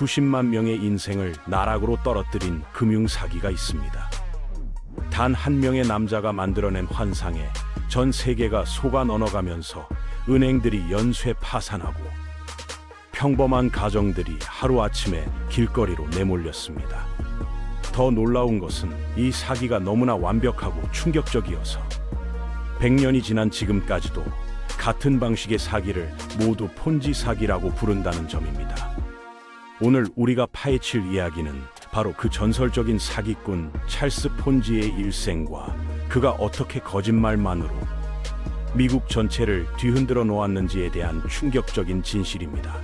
수십만 명의 인생을 나락으로 떨어뜨린 금융사기가 있습니다. 단 한 명의 남자가 만들어낸 환상에 전 세계가 속아 넘어가면서 은행들이 연쇄 파산하고 평범한 가정들이 하루아침에 길거리로 내몰렸습니다. 더 놀라운 것은 이 사기가 너무나 완벽하고 충격적이어서 100년이 지난 지금까지도 같은 방식의 사기를 모두 폰지 사기라고 부른다는 점입니다. 오늘 우리가 파헤칠 이야기는 바로 그 전설적인 사기꾼 찰스 폰지의 일생과 그가 어떻게 거짓말만으로 미국 전체를 뒤흔들어 놓았는지에 대한 충격적인 진실입니다.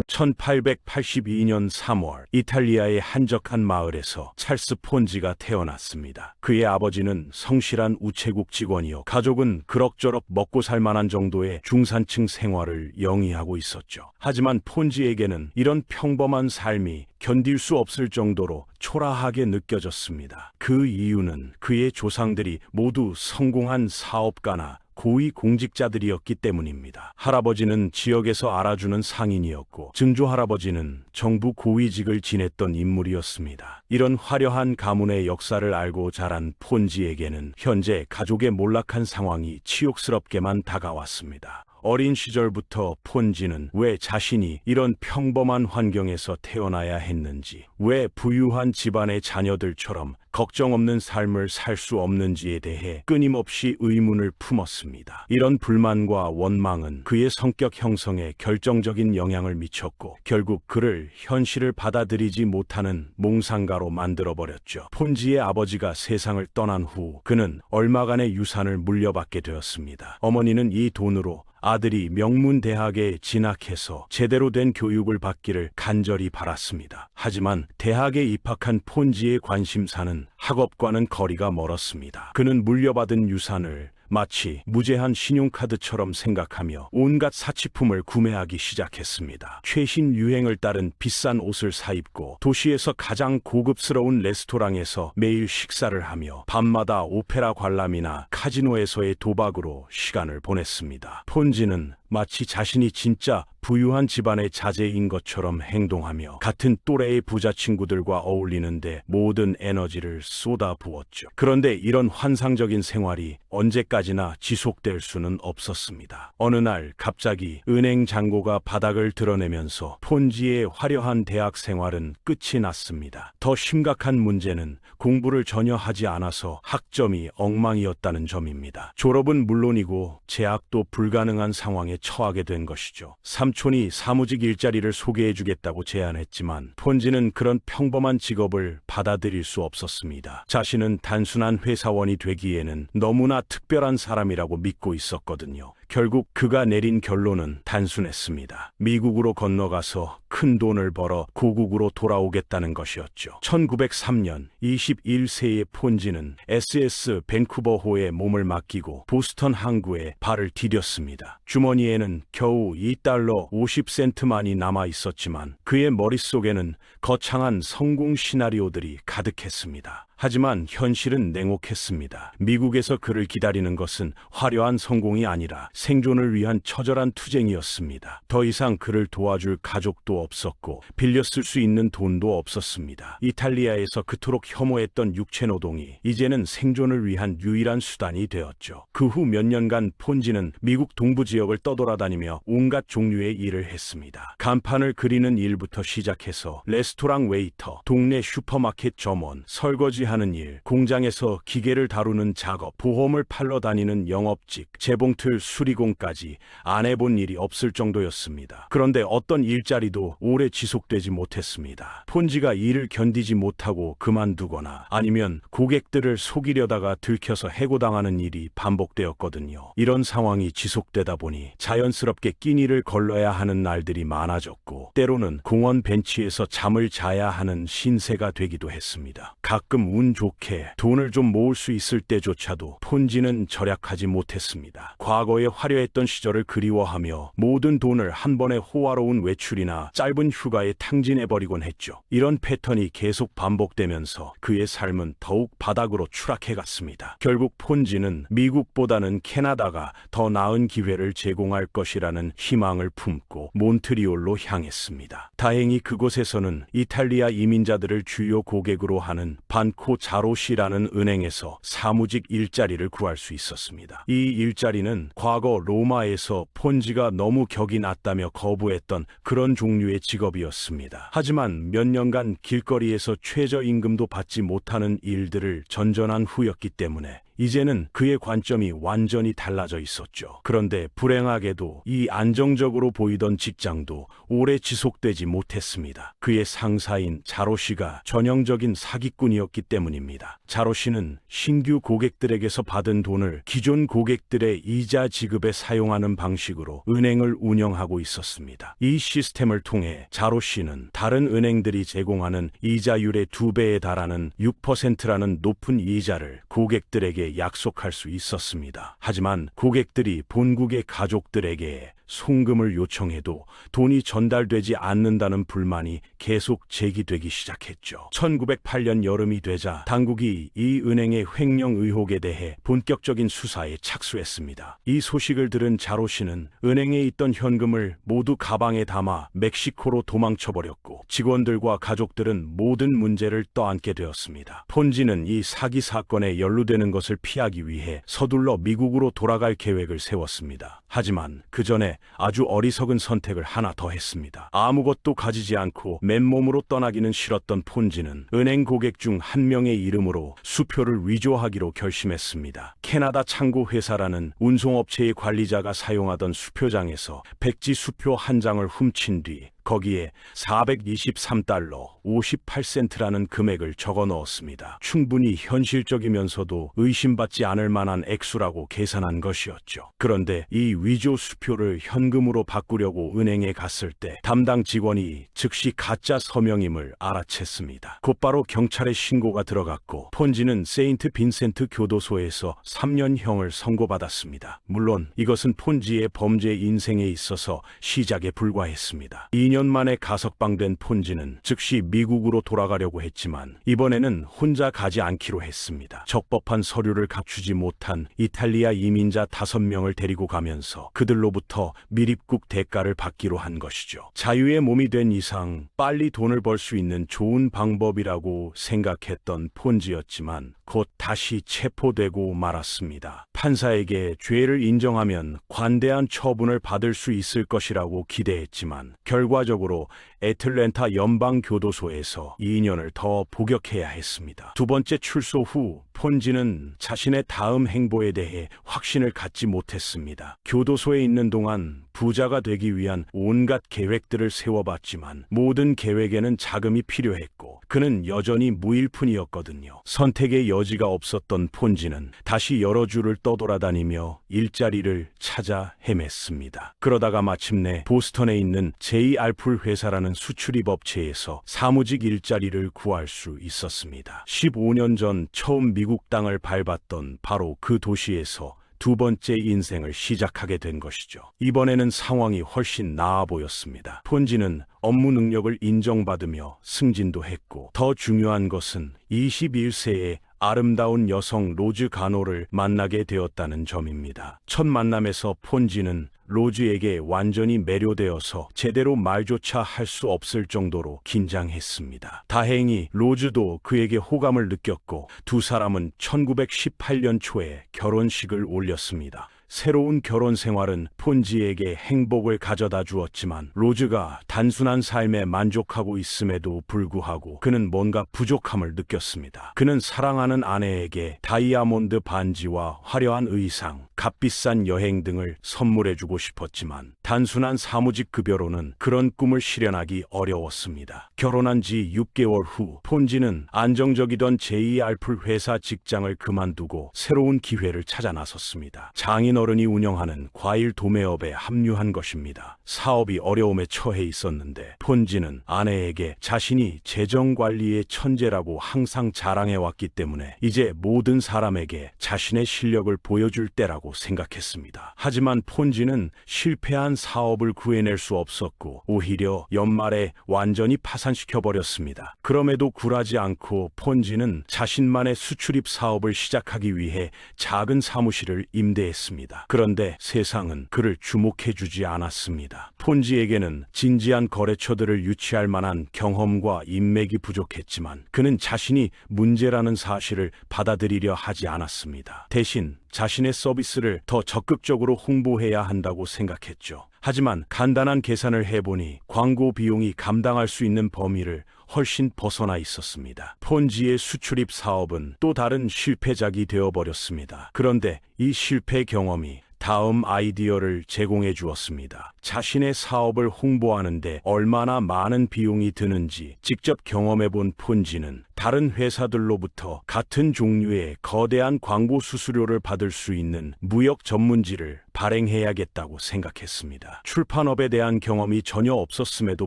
1882년 3월 이탈리아의 한적한 마을에서 찰스 폰지가 태어났습니다. 그의 아버지는 성실한 우체국 직원이요, 가족은 그럭저럭 먹고 살 만한 정도의 중산층 생활을 영위하고 있었죠. 하지만 폰지에게는 이런 평범한 삶이 견딜 수 없을 정도로 초라하게 느껴졌습니다. 그 이유는 그의 조상들이 모두 성공한 사업가나 고위 공직자들이었기 때문입니다. 할아버지는 지역에서 알아주는 상인이었고 증조 할아버지는 정부 고위직을 지냈던 인물이었습니다. 이런 화려한 가문의 역사를 알고 자란 폰지에게는 현재 가족의 몰락한 상황이 치욕스럽게만 다가왔습니다. 어린 시절부터 폰지는 왜 자신이 이런 평범한 환경에서 태어나야 했는지, 왜 부유한 집안의 자녀들처럼 걱정 없는 삶을 살 수 없는지에 대해 끊임없이 의문을 품었습니다. 이런 불만과 원망은 그의 성격 형성에 결정적인 영향을 미쳤고 결국 그를 현실을 받아들이지 못하는 몽상가로 만들어버렸죠. 폰지의 아버지가 세상을 떠난 후 그는 얼마간의 유산을 물려받게 되었습니다. 어머니는 이 돈으로 아들이 명문 대학에 진학해서 제대로 된 교육을 받기를 간절히 바랐습니다. 하지만 대학에 입학한 폰지의 관심사는 학업과는 거리가 멀었습니다. 그는 물려받은 유산을 마치 무제한 신용카드처럼 생각하며 온갖 사치품을 구매하기 시작했습니다. 최신 유행을 따른 비싼 옷을 사입고 도시에서 가장 고급스러운 레스토랑에서 매일 식사를 하며 밤마다 오페라 관람이나 카지노에서의 도박으로 시간을 보냈습니다. 폰지는 마치 자신이 진짜 부유한 집안의 자제인 것처럼 행동하며 같은 또래의 부자 친구들과 어울리는데 모든 에너지를 쏟아부었죠. 그런데 이런 환상적인 생활이 언제까지나 지속될 수는 없었습니다. 어느 날 갑자기 은행 잔고가 바닥을 드러내면서 폰지의 화려한 대학 생활은 끝이 났습니다. 더 심각한 문제는 공부를 전혀 하지 않아서 학점이 엉망이었다는 점입니다. 졸업은 물론이고 재학도 불가능한 상황에 처하게 된 것이죠. 삼촌이 사무직 일자리를 소개해주겠다고 제안했지만 폰지는 그런 평범한 직업을 받아들일 수 없었습니다. 자신은 단순한 회사원이 되기에는 너무나 특별한 사람이라고 믿고 있었거든요. 결국 그가 내린 결론은 단순했습니다. 미국으로 건너가서 큰 돈을 벌어 고국으로 돌아오겠다는 것이었죠. 1903년 21세의 폰지는 SS 밴쿠버호에 몸을 맡기고 보스턴 항구에 발을 디뎠습니다. 주머니에는 겨우 $2 50센트만이 남아 있었지만 그의 머릿속에는 거창한 성공 시나리오들이 가득했습니다. 하지만 현실은 냉혹했습니다. 미국에서 그를 기다리는 것은 화려한 성공이 아니라 생존을 위한 처절한 투쟁이었습니다. 더 이상 그를 도와줄 가족도 없었고 빌려 쓸 수 있는 돈도 없었습니다. 이탈리아에서 그토록 혐오했던 육체노동이 이제는 생존을 위한 유일한 수단이 되었죠. 그 후 몇 년간 폰지는 미국 동부 지역을 떠돌아다니며 온갖 종류의 일을 했습니다. 간판을 그리는 일부터 시작해서 레스토랑 웨이터, 동네 슈퍼마켓 점원, 설거지 하는 일, 공장에서 기계를 다루는 작업, 보험을 팔러 다니는 영업직, 재봉틀 수리공까지 안 해본 일이 없을 정도였습니다. 그런데 어떤 일자리도 오래 지속되지 못했습니다. 폰지가 일을 견디지 못하고 그만두거나 아니면 고객들을 속이려다가 들켜서 해고당하는 일이 반복되었거든요. 이런 상황이 지속되다 보니 자연스럽게 끼니를 걸러야 하는 날들이 많아졌고 때로는 공원 벤치에서 잠을 자야 하는 신세가 되기도 했습니다. 가끔 운 좋게 돈을 좀 모을 수 있을 때조차도 폰지는 절약하지 못했습니다. 과거의 화려했던 시절을 그리워하며 모든 돈을 한 번에 호화로운 외출이나 짧은 휴가에 탕진해버리곤 했죠. 이런 패턴이 계속 반복되면서 그의 삶은 더욱 바닥으로 추락해갔습니다. 결국 폰지는 미국보다는 캐나다가 더 나은 기회를 제공할 것이라는 희망을 품고 몬트리올로 향했습니다. 다행히 그곳에서는 이탈리아 이민자들을 주요 고객으로 하는 반코 자로시라는 은행에서 사무직 일자리를 구할 수 있었습니다. 이 일자리는 과거 로마에서 폰지가 너무 격이 낮다며 거부했던 그런 종류의 직업이었습니다. 하지만 몇 년간 길거리에서 최저임금도 받지 못하는 일들을 전전한 후였기 때문에 이제는 그의 관점이 완전히 달라져 있었죠. 그런데 불행하게도 이 안정적으로 보이던 직장도 오래 지속되지 못했습니다. 그의 상사인 자로 씨가 전형적인 사기꾼이었기 때문입니다. 자로 씨는 신규 고객들에게서 받은 돈을 기존 고객들의 이자 지급에 사용하는 방식으로 은행을 운영하고 있었습니다. 이 시스템을 통해 자로 씨는 다른 은행들이 제공하는 이자율의 2배에 달하는 6%라는 높은 이자를 고객들에게 약속할 수 있었습니다. 하지만 고객들이 본국의 가족들에게 송금을 요청해도 돈이 전달되지 않는다는 불만이 계속 제기되기 시작했죠. 1908년 여름이 되자 당국이 이 은행의 횡령 의혹에 대해 본격적인 수사에 착수했습니다. 이 소식을 들은 자로 씨는 은행에 있던 현금을 모두 가방에 담아 멕시코로 도망쳐버렸고 직원들과 가족들은 모든 문제를 떠안게 되었습니다. 폰지는 이 사기 사건에 연루되는 것을 피하기 위해 서둘러 미국으로 돌아갈 계획을 세웠습니다. 하지만 그 전에 아주 어리석은 선택을 하나 더 했습니다. 아무것도 가지지 않고 맨몸으로 떠나기는 싫었던 폰지는 은행 고객 중 한 명의 이름으로 수표를 위조하기로 결심했습니다. 캐나다 창고 회사라는 운송업체의 관리자가 사용하던 수표장에서 백지 수표 한 장을 훔친 뒤 거기에 423달러 58센트라는 금액을 적어 넣었습니다. 충분히 현실적이면서도 의심받지 않을 만한 액수라고 계산한 것이었죠. 그런데 이 위조 수표를 현금으로 바꾸려고 은행에 갔을 때 담당 직원이 즉시 가짜 서명임을 알아챘습니다. 곧바로 경찰에 신고가 들어갔고 폰지는 세인트 빈센트 교도소에서 3년형을 선고받았습니다. 물론 이것은 폰지의 범죄 인생에 있어서 시작에 불과했습니다. 2년 만에 가석방된 폰지는 즉시 미국으로 돌아가려고 했지만 이번에는 혼자 가지 않기로 했습니다. 적법한 서류를 갖추지 못한 이탈리아 이민자 5명을 데리고 가면서 그들로부터 밀입국 대가를 받기로 한 것이죠. 자유의 몸이 된 이상 빨리 돈을 벌 수 있는 좋은 방법이라고 생각했던 폰지였지만 곧 다시 체포되고 말았습니다. 판사에게 죄를 인정하면 관대한 처분을 받을 수 있을 것이라고 기대했지만 결과적으로 애틀랜타 연방교도소에서 2년을 더 복역해야 했습니다. 두 번째 출소 후 폰지는 자신의 다음 행보에 대해 확신을 갖지 못했습니다. 교도소에 있는 동안 부자가 되기 위한 온갖 계획들을 세워봤지만 모든 계획에는 자금이 필요했고 그는 여전히 무일푼이었거든요. 선택의 여지가 없었던 폰지는 다시 여러 주를 떠돌아다니며 일자리를 찾아 헤맸습니다. 그러다가 마침내 보스턴에 있는 J.알풀 회사라는 수출입 업체에서 사무직 일자리를 구할 수 있었습니다. 15년 전 처음 미국 땅을 밟았던 바로 그 도시에서 두 번째 인생을 시작하게 된 것이죠. 이번에는 상황이 훨씬 나아 보였습니다. 폰지는 업무 능력을 인정받으며 승진도 했고 더 중요한 것은 21세의 아름다운 여성 로즈 가노를 만나게 되었다는 점입니다. 첫 만남에서 폰지는 로즈에게 완전히 매료되어서 제대로 말조차 할 수 없을 정도로 긴장했습니다. 다행히 로즈도 그에게 호감을 느꼈고 두 사람은 1918년 초에 결혼식을 올렸습니다. 새로운 결혼 생활은 폰지에게 행복을 가져다 주었지만 로즈가 단순한 삶에 만족하고 있음에도 불구하고 그는 뭔가 부족함을 느꼈습니다. 그는 사랑하는 아내에게 다이아몬드 반지와 화려한 의상, 값비싼 여행 등을 선물해주고 싶었지만 단순한 사무직 급여로는 그런 꿈을 실현하기 어려웠습니다. 결혼한 지 6개월 후 폰지는 안정적이던 JR풀 회사 직장을 그만두고 새로운 기회를 찾아 나섰습니다. 장인어른이 운영하는 과일 도매업에 합류한 것입니다. 사업이 어려움에 처해 있었는데 폰지는 아내에게 자신이 재정관리의 천재라고 항상 자랑해왔기 때문에 이제 모든 사람에게 자신의 실력을 보여줄 때라고 생각했습니다. 하지만 폰지는 실패한 사업을 구해낼 수 없었고 오히려 연말에 완전히 파산시켜버렸습니다. 그럼에도 굴하지 않고 폰지는 자신만의 수출입 사업을 시작하기 위해 작은 사무실을 임대했습니다. 그런데 세상은 그를 주목해주지 않았습니다. 폰지에게는 진지한 거래처들을 유치할 만한 경험과 인맥이 부족했지만 그는 자신이 문제라는 사실을 받아들이려 하지 않았습니다. 대신 자신의 서비스를 더 적극적으로 홍보해야 한다고 생각했죠. 하지만 간단한 계산을 해보니 광고 비용이 감당할 수 있는 범위를 훨씬 벗어나 있었습니다. 폰지의 수출입 사업은 또 다른 실패작이 되어버렸습니다. 그런데 이 실패 경험이 다음 아이디어를 제공해 주었습니다. 자신의 사업을 홍보하는데 얼마나 많은 비용이 드는지 직접 경험해 본 폰지는 다른 회사들로부터 같은 종류의 거대한 광고 수수료를 받을 수 있는 무역 전문지를 발행해야겠다고 생각했습니다. 출판업에 대한 경험이 전혀 없었음에도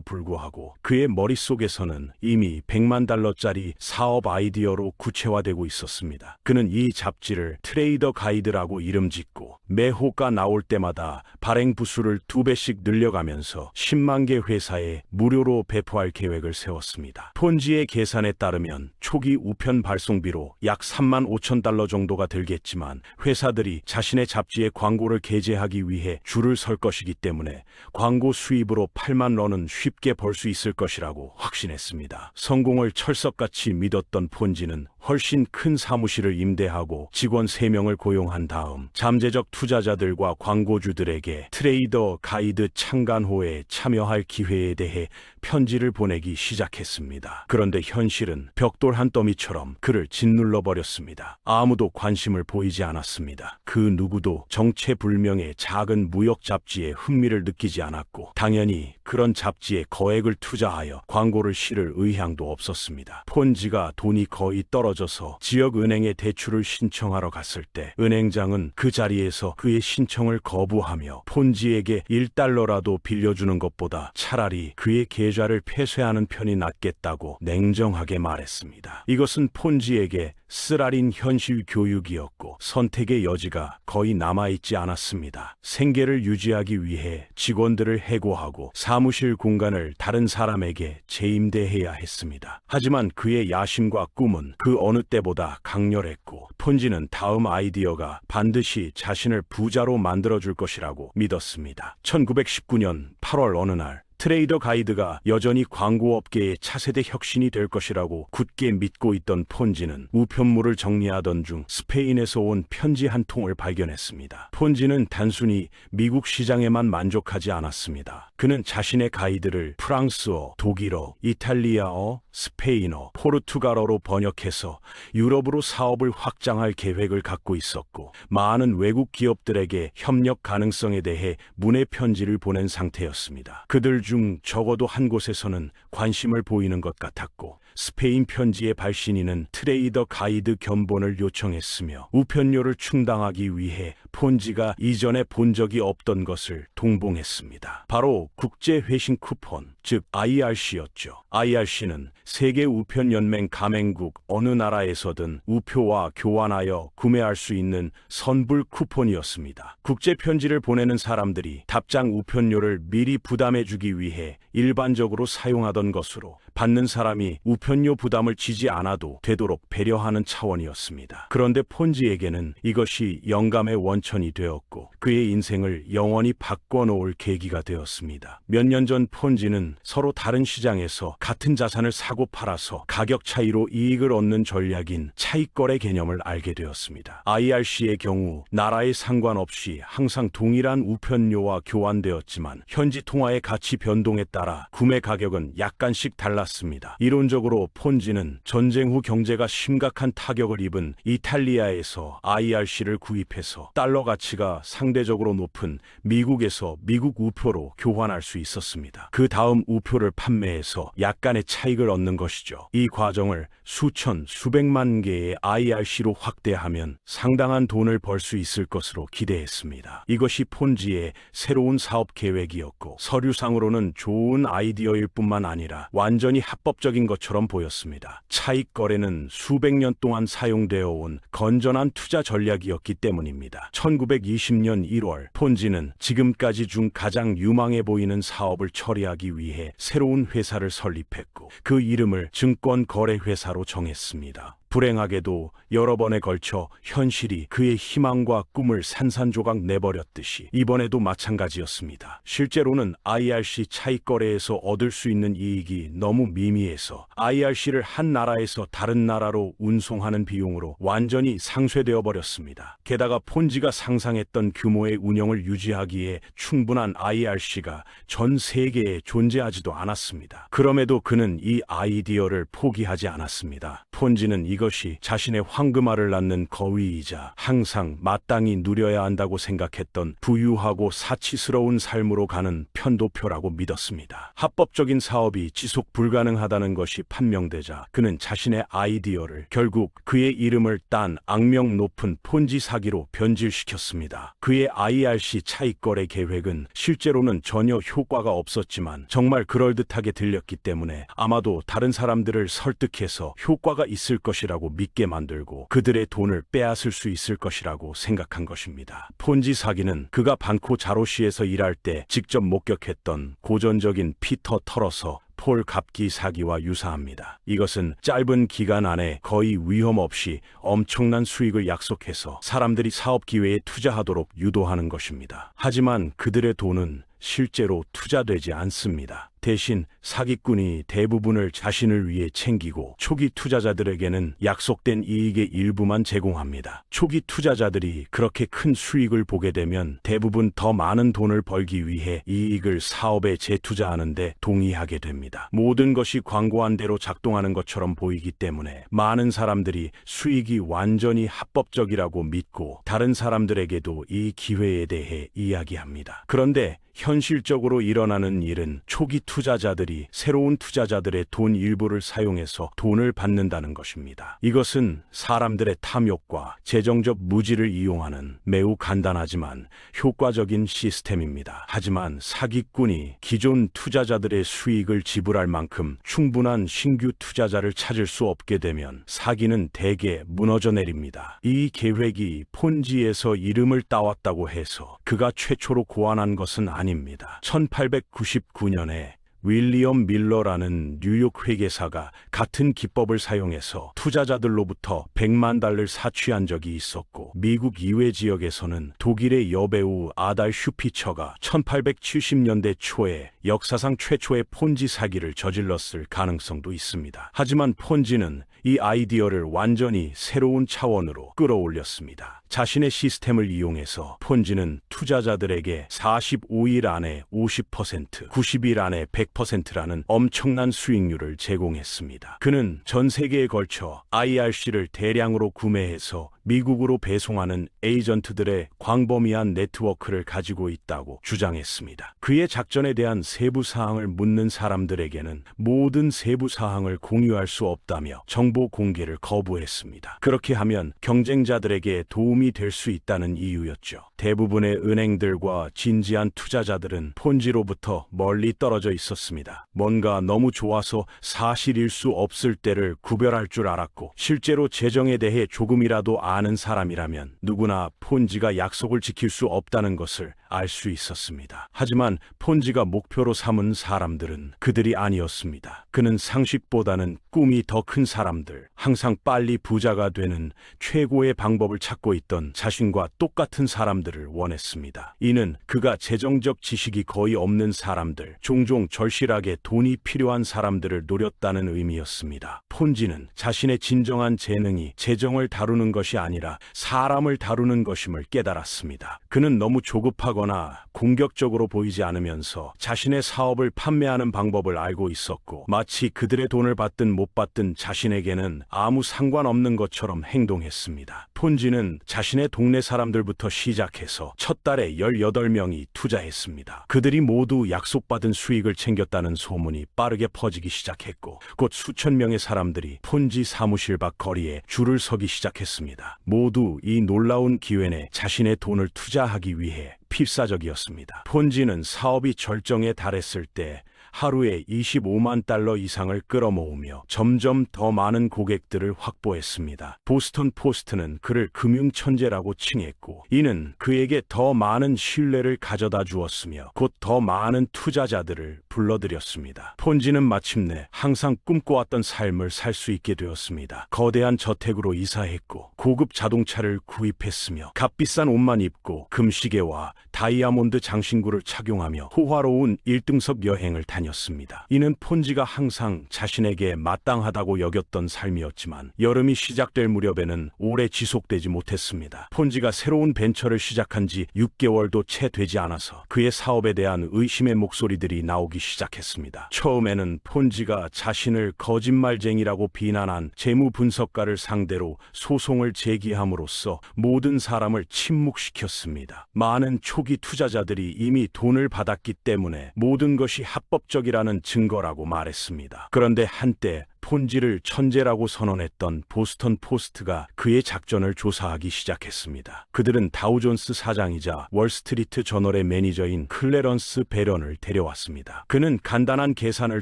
불구하고 그의 머릿속에서는 이미 $1,000,000짜리 사업 아이디어로 구체화되고 있었습니다. 그는 이 잡지를 트레이더 가이드라고 이름 짓고 매 호가 나올 때마다 발행 부수를 2배씩 늘려가면서 10만 개 회사에 무료로 배포할 계획을 세웠습니다. 폰지의 계산에 따르면 초기 우편 발송비로 약 $35,000 정도가 들겠지만 회사들이 자신의 잡지에 광고를 게재하기 위해 줄을 설 것이기 때문에 광고 수입으로 $80,000은 쉽게 벌 수 있을 것이라고 확신했습니다. 성공을 철석같이 믿었던 폰지는 훨씬 큰 사무실을 임대하고 직원 3명을 고용한 다음 잠재적 투자자들과 광고주들에게 트레이더 가이드 창간호에 참여할 기회에 대해 편지를 보내기 시작했습니다. 그런데 현실은 벽돌 한 더미처럼 그를 짓눌러 버렸습니다. 아무도 관심을 보이지 않았습니다. 그 누구도 정체불명의 작은 무역 잡지에 흥미를 느끼지 않았고 당연히 그런 잡지에 거액을 투자하여 광고를 실을 의향도 없었습니다. 폰지가 돈이 거의 떨어져서 지역은행에 대출을 신청하러 갔을 때 은행장은 그 자리에서 그의 신청을 거부하며 폰지에게 $1라도 빌려주는 것보다 차라리 그의 계좌를 폐쇄하는 편이 낫겠다고 냉정하게 말했습니다. 이것은 폰지에게 쓰라린 현실 교육이었고 선택의 여지가 거의 남아있지 않았습니다. 생계를 유지하기 위해 직원들을 해고하고 사무실 공간을 다른 사람에게 재임대해야 했습니다. 하지만 그의 야심과 꿈은 그 어느 때보다 강렬했고 폰지는 다음 아이디어가 반드시 자신을 부자로 만들어줄 것이라고 믿었습니다. 1919년 8월 어느 날 트레이더 가이드가 여전히 광고업계의 차세대 혁신이 될 것이라고 굳게 믿고 있던 폰지는 우편물을 정리하던 중 스페인에서 온 편지 한 통을 발견했습니다. 폰지는 단순히 미국 시장에만 만족하지 않았습니다. 그는 자신의 가이드를 프랑스어, 독일어, 이탈리아어, 스페인어, 포르투갈어로 번역해서 유럽으로 사업을 확장할 계획을 갖고 있었고 많은 외국 기업들에게 협력 가능성에 대해 문의 편지를 보낸 상태였습니다. 그들 중 적어도 한 곳에서는 관심을 보이는 것 같았고 스페인 편지의 발신인은 트레이더 가이드 견본을 요청했으며 우편료를 충당하기 위해 폰지가 이전에 본 적이 없던 것을 동봉했습니다. 바로 국제 회신 쿠폰, 즉 IRC였죠. IRC는 세계 우편연맹 가맹국 어느 나라에서든 우표와 교환하여 구매할 수 있는 선불 쿠폰이었습니다. 국제 편지를 보내는 사람들이 답장 우편료를 미리 부담해주기 위해 일반적으로 사용하던 것으로 받는 사람이 우편료 부담을 지지 않아도 되도록 배려하는 차원이었습니다. 그런데 폰지에게는 이것이 영감의 원천이 되었고 그의 인생을 영원히 바꿔놓을 계기가 되었습니다. 몇 년 전 폰지는 서로 다른 시장에서 같은 자산을 사고 팔아서 가격 차이로 이익을 얻는 전략인 차익거래 개념을 알게 되었습니다. IRC의 경우 나라에 상관없이 항상 동일한 우편료와 교환되었지만 현지 통화의 가치 변동에 따라 구매 가격은 약간씩 달랐습니다. 이론적으로 폰지는 전쟁 후 경제가 심각한 타격을 입은 이탈리아에서 IRC를 구입해서 달러 가치가 상대적으로 높은 미국에서 미국 우표로 교환할 수 있었습니다. 그 다음 우표를 판매해서 약간의 차익을 얻는 것이죠. 이 과정을 수천, 수백만 개의 IRC로 확대하면 상당한 돈을 벌 수 있을 것으로 기대했습니다. 이것이 폰지의 새로운 사업 계획이었고 서류상으로는 좋은 아이디어일 뿐만 아니라 완전히 합법적인 것처럼 보였습니다. 차익 거래는 수백 년 동안 사용되어 온 건전한 투자 전략이었기 때문입니다. 1920년 1월 폰지는 지금까지 중 가장 유망해 보이는 사업을 처리하기 위해 새로운 회사를 설립했고 그 이름을 증권거래회사로 정했습니다. 불행하게도 여러 번에 걸쳐 현실이 그의 희망과 꿈을 산산조각 내버렸듯이 이번에도 마찬가지였습니다. 실제로는 IRC 차익 거래에서 얻을 수 있는 이익이 너무 미미해서 IRC를 한 나라에서 다른 나라로 운송하는 비용으로 완전히 상쇄되어 버렸습니다. 게다가 폰지가 상상했던 규모의 운영을 유지하기에 충분한 IRC가 전 세계에 존재하지도 않았습니다. 그럼에도 그는 이 아이디어를 포기하지 않았습니다. 폰지는 이것이 자신의 황금알을 낳는 거위이자 항상 마땅히 누려야 한다고 생각했던 부유하고 사치스러운 삶으로 가는 편도표라고 믿었습니다. 합법적인 사업이 지속 불가능하다는 것이 판명되자 그는 자신의 아이디어를 결국 그의 이름을 딴 악명 높은 폰지 사기로 변질시켰습니다. 그의 IRC 차익거래 계획은 실제로는 전혀 효과가 없었지만 정말 그럴듯하게 들렸기 때문에 아마도 다른 사람들을 설득해서 효과가 있을 것이라고 믿게 만들고 그들의 돈을 빼앗을 수 있을 것이라고 생각한 것입니다. 폰지 사기는 그가 반코 자로시에서 일할 때 직접 목격했던 고전적인 피터 털어서 폴 갑기 사기와 유사합니다. 이것은 짧은 기간 안에 거의 위험 없이 엄청난 수익을 약속해서 사람들이 사업 기회에 투자하도록 유도하는 것입니다. 하지만 그들의 돈은 실제로 투자되지 않습니다. 대신 사기꾼이 대부분을 자신을 위해 챙기고 초기 투자자들에게는 약속된 이익의 일부만 제공합니다. 초기 투자자들이 그렇게 큰 수익을 보게 되면 대부분 더 많은 돈을 벌기 위해 이익을 사업에 재투자하는 데 동의하게 됩니다. 모든 것이 광고한 대로 작동하는 것처럼 보이기 때문에 많은 사람들이 수익이 완전히 합법적이라고 믿고 다른 사람들에게도 이 기회에 대해 이야기합니다. 그런데 현실적으로 일어나는 일은 초기 투자자들이 새로운 투자자들의 돈 일부를 사용해서 돈을 받는다는 것입니다. 이것은 사람들의 탐욕과 재정적 무지를 이용하는 매우 간단하지만 효과적인 시스템입니다. 하지만 사기꾼이 기존 투자자들의 수익을 지불할 만큼 충분한 신규 투자자를 찾을 수 없게 되면 사기는 대개 무너져 내립니다. 이 계획이 폰지에서 이름을 따왔다고 해서 그가 최초로 고안한 것은 아닙니다. 1899년에 윌리엄 밀러라는 뉴욕 회계사가 같은 기법을 사용해서 투자자들로부터 100만 달러를 사취한 적이 있었고 미국 이외 지역에서는 독일의 여배우 아달 슈피처가 1870년대 초에 역사상 최초의 폰지 사기를 저질렀을 가능성도 있습니다. 하지만 폰지는 이 아이디어를 완전히 새로운 차원으로 끌어올렸습니다. 자신의 시스템을 이용해서 폰지는 투자자들에게 45일 안에 50%, 90일 안에 100%라는 엄청난 수익률을 제공했습니다. 그는 전 세계에 걸쳐 IRC를 대량으로 구매해서 미국으로 배송하는 에이전트들의 광범위한 네트워크를 가지고 있다고 주장했습니다. 그의 작전에 대한 세부 사항을 묻는 사람들에게는 모든 세부 사항을 공유할 수 없다며 정보 공개를 거부했습니다. 그렇게 하면 경쟁자들에게 도움이 될 수 있다는 이유였죠. 대부분의 은행들과 진지한 투자자들은 폰지로부터 멀리 떨어져 있었습니다. 뭔가 너무 좋아서 사실일 수 없을 때를 구별할 줄 알았고 실제로 재정에 대해 조금이라도 아는 사람이라면 누구나 폰지가 약속을 지킬 수 없다는 것을 알 수 있었습니다. 하지만 폰지가 목표로 삼은 사람들은 그들이 아니었습니다. 그는 상식보다는 꿈이 더 큰 사람들, 항상 빨리 부자가 되는 최고의 방법을 찾고 있던 자신과 똑같은 사람들을 원했습니다. 이는 그가 재정적 지식이 거의 없는 사람들, 종종 절실하게 돈이 필요한 사람들을 노렸다는 의미였습니다. 폰지는 자신의 진정한 재능이 재정을 다루는 것이 아니라 사람을 다루는 것임을 깨달았습니다. 그는 너무 조급하거나 공격적으로 보이지 않으면서 자신의 사업을 판매하는 방법을 알고 있었고, 마치 그들의 돈을 받든 못 받든 자신에게는 아무 상관없는 것처럼 행동했습니다. 폰지는 자신의 동네 사람들부터 시작해서 첫 달에 18명이 투자했습니다. 그들이 모두 약속받은 수익을 챙겼다는 소문이 빠르게 퍼지기 시작했고, 곧 수천 명의 사람들이 폰지 사무실 밖 거리에 줄을 서기 시작했습니다. 모두 이 놀라운 기회에 자신의 돈을 투자하기 위해 필사적이었습니다. 폰지는 사업이 절정에 달했을 때 하루에 25만 달러 이상을 끌어모으며 점점 더 많은 고객들을 확보했습니다. 보스턴 포스트는 그를 금융천재라고 칭했고, 이는 그에게 더 많은 신뢰를 가져다 주었으며 곧 더 많은 투자자들을 불러들였습니다. 폰지는 마침내 항상 꿈꿔왔던 삶을 살 수 있게 되었습니다. 거대한 저택으로 이사했고, 고급 자동차를 구입했으며, 값비싼 옷만 입고 금시계와 다이아몬드 장신구를 착용하며 호화로운 1등석 여행을 다녔습니다. 이는 폰지가 항상 자신에게 마땅하다고 여겼던 삶이었지만, 여름이 시작될 무렵에는 오래 지속되지 못했습니다. 폰지가 새로운 벤처를 시작한 지 6개월도 채 되지 않아서 그의 사업에 대한 의심의 목소리들이 나오기 시작했습니다. 처음에는 폰지가 자신을 거짓말쟁이라고 비난한 재무 분석가를 상대로 소송을 제기함으로써 모든 사람을 침묵시켰습니다. 많은 초기 투자자들이 이미 돈을 받았기 때문에 모든 것이 합법적이라는 증거라고 말했습니다. 그런데 한때 폰지를 천재라고 선언했던 보스턴 포스트가 그의 작전을 조사하기 시작했습니다. 그들은 다우존스 사장이자 월스트리트 저널의 매니저인 클래런스 베런을 데려왔습니다. 그는 간단한 계산을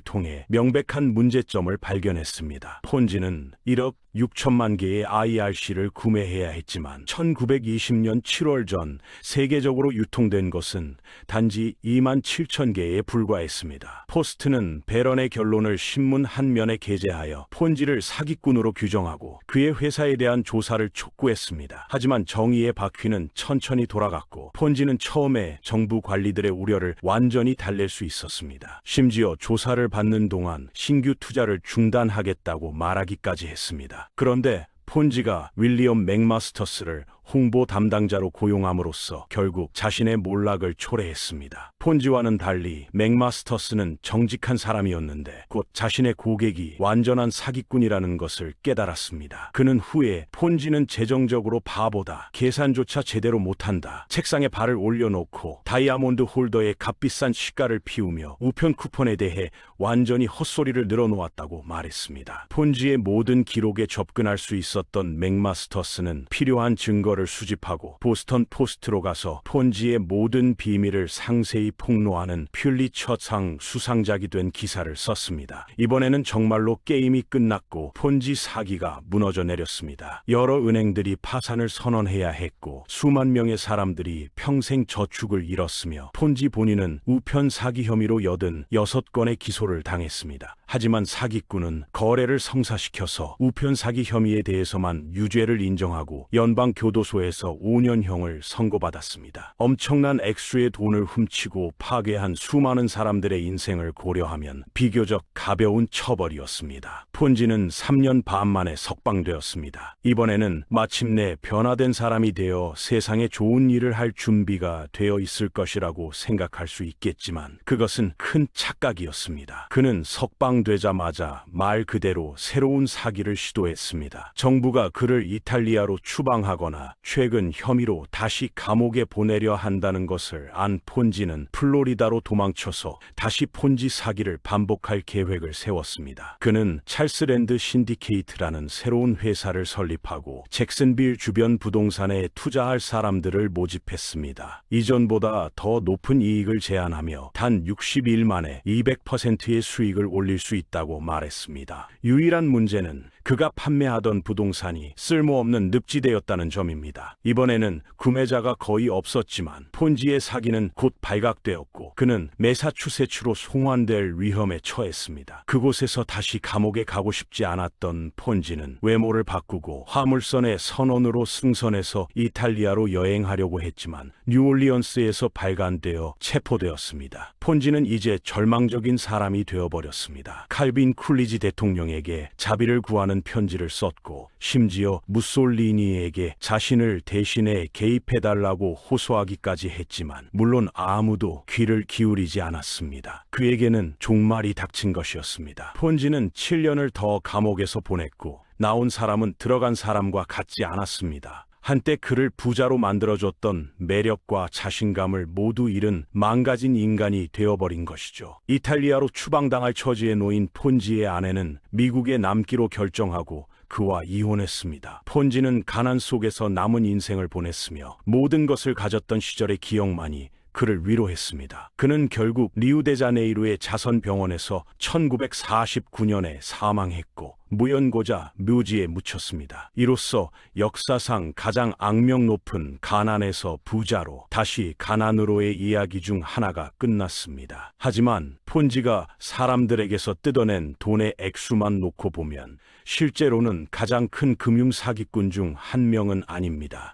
통해 명백한 문제점을 발견했습니다. 폰지는 1억 6천만 개의 IRC를 구매해야 했지만 1920년 7월 전 세계적으로 유통된 것은 단지 2만 7천 개에 불과했습니다. 포스트는 베런의 결론을 신문 한 면에 게재하여 폰지를 사기꾼으로 규정하고 그의 회사에 대한 조사를 촉구했습니다. 하지만 정의의 바퀴는 천천히 돌아갔고, 폰지는 처음에 정부 관리들의 우려를 완전히 달랠 수 있었습니다. 심지어 조사를 받는 동안 신규 투자를 중단하겠다고 말하기까지 했습니다. 그런데 폰지가 윌리엄 맥마스터스를 홍보 담당자로 고용함으로써 결국 자신의 몰락을 초래했습니다. 폰지와는 달리 맥마스터스는 정직한 사람이었는데 곧 자신의 고객이 완전한 사기꾼이라는 것을 깨달았습니다. 그는 후에 폰지는 재정적으로 바보다, 계산조차 제대로 못한다, 책상에 발을 올려놓고 다이아몬드 홀더에 값비싼 시가를 피우며 우편 쿠폰에 대해 완전히 헛소리를 늘어놓았다고 말했습니다. 폰지의 모든 기록에 접근할 수 있었던 맥마스터스는 필요한 증거를 수집하고 보스턴 포스트로 가서 폰지의 모든 비밀을 상세히 폭로하는 퓰리처상 수상작이 된 기사를 썼습니다. 이번에는 정말로 게임이 끝났고 폰지 사기가 무너져 내렸습니다. 여러 은행들이 파산을 선언해야 했고, 수만 명의 사람들이 평생 저축을 잃었으며, 폰지 본인은 우편 사기 혐의로 86건의 기소를 당했습니다. 하지만 사기꾼은 거래를 성사시켜서 우편 사기 혐의에 대해서만 유죄를 인정하고 연방교도소에서 5년형을 선고받았습니다. 엄청난 액수의 돈을 훔치고 파괴한 수많은 사람들의 인생을 고려하면 비교적 가벼운 처벌이었습니다. 폰지는 3년 반 만에 석방되었습니다. 이번에는 마침내 변화된 사람이 되어 세상에 좋은 일을 할 준비가 되어 있을 것이라고 생각할 수 있겠지만 그것은 큰 착각이었습니다. 그는 석방되자마자 말 그대로 새로운 사기를 시도했습니다. 정부가 그를 이탈리아로 추방하거나 최근 혐의로 다시 감옥에 보내려 한다는 것을 안 폰지는 플로리다로 도망쳐서 다시 폰지 사기를 반복할 계획을 세웠습니다. 그는 찰스랜드 신디케이트라는 새로운 회사를 설립하고 잭슨빌 주변 부동산에 투자할 사람들을 모집했습니다. 이전보다 더 높은 이익을 제안하며 단 60일 만에 200%의 수익을 올릴 수 있다고 말했습니다. 유일한 문제는 그가 판매하던 부동산이 쓸모없는 늪지대였다는 점입니다. 이번에는 구매자가 거의 없었지만 폰지의 사기는 곧 발각되었고 그는 매사추세츠로 송환될 위험에 처했습니다. 그곳에서 다시 감옥에 가고 싶지 않았던 폰지는 외모를 바꾸고 화물선의 선원으로 승선해서 이탈리아로 여행하려고 했지만 뉴올리언스에서 발간되어 체포되었습니다. 폰지는 이제 절망적인 사람이 되어버렸습니다. 칼빈 쿨리지 대통령에게 자비를 구하는 않는 편지를 썼고 심지어 무솔리니에게 자신을 대신해 개입해달라고 호소하기까지 했지만 물론 아무도 귀를 기울이지 않았습니다. 그에게는 종말이 닥친 것이었습니다. 폰지는 7년을 더 감옥에서 보냈고 나온 사람은 들어간 사람과 같지 않았습니다. 한때 그를 부자로 만들어줬던 매력과 자신감을 모두 잃은 망가진 인간이 되어버린 것이죠. 이탈리아로 추방당할 처지에 놓인 폰지의 아내는 미국에 남기로 결정하고 그와 이혼했습니다. 폰지는 가난 속에서 남은 인생을 보냈으며 모든 것을 가졌던 시절의 기억만이 그를 위로했습니다. 그는 결국 리우데자네이루의 자선병원에서 1949년에 사망했고 무연고자 묘지에 묻혔습니다. 이로써 역사상 가장 악명 높은 가난에서 부자로 다시 가난으로의 이야기 중 하나가 끝났습니다. 하지만 폰지가 사람들에게서 뜯어낸 돈의 액수만 놓고 보면 실제로는 가장 큰 금융 사기꾼 중 한 명은 아닙니다.